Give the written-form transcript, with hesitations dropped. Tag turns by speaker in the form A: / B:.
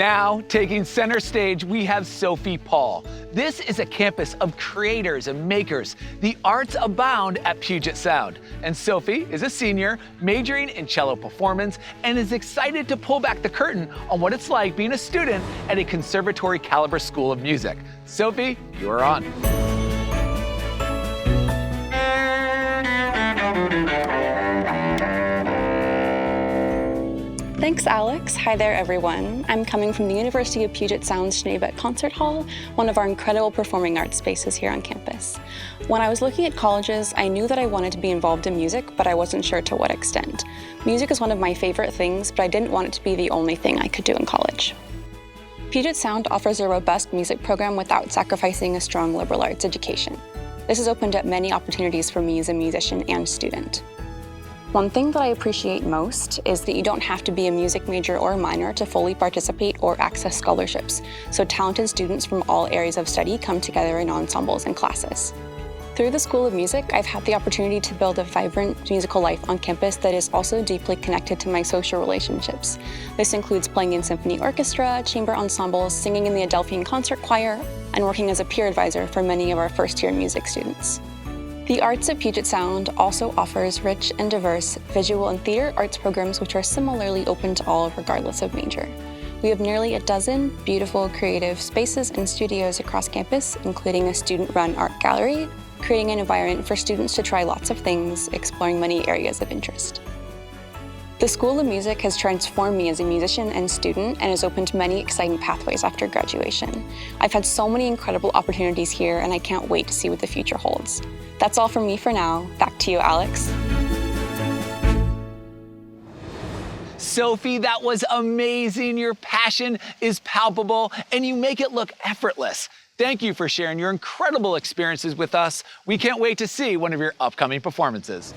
A: Now, taking center stage, we have Sophie Paul. This is a campus of creators and makers. The arts abound at Puget Sound. And Sophie is a senior, majoring in cello performance, and is excited to pull back the curtain on what it's like being a student at a conservatory caliber school of music. Sophie, you are on.
B: Thanks, Alex. Hi there, everyone. I'm coming from the University of Puget Sound's Schneebeck Concert Hall, one of our incredible performing arts spaces here on campus. When I was looking at colleges, I knew that I wanted to be involved in music, but I wasn't sure to what extent. Music is one of my favorite things, but I didn't want it to be the only thing I could do in college. Puget Sound offers a robust music program without sacrificing a strong liberal arts education. This has opened up many opportunities for me as a musician and student. One thing that I appreciate most is that you don't have to be a music major or minor to fully participate or access scholarships, so talented students from all areas of study come together in ensembles and classes. Through the School of Music, I've had the opportunity to build a vibrant musical life on campus that is also deeply connected to my social relationships. This includes playing in symphony orchestra, chamber ensembles, singing in the Adelphian concert choir, and working as a peer advisor for many of our first-year music students. The Arts at Puget Sound also offers rich and diverse visual and theater arts programs which are similarly open to all regardless of major. We have nearly a dozen beautiful creative spaces and studios across campus, including a student-run art gallery, creating an environment for students to try lots of things, exploring many areas of interest. The School of Music has transformed me as a musician and student and has opened many exciting pathways after graduation. I've had so many incredible opportunities here and I can't wait to see what the future holds. That's all from me for now. Back to you, Alex.
A: Sophie, that was amazing. Your passion is palpable and you make it look effortless. Thank you for sharing your incredible experiences with us. We can't wait to see one of your upcoming performances.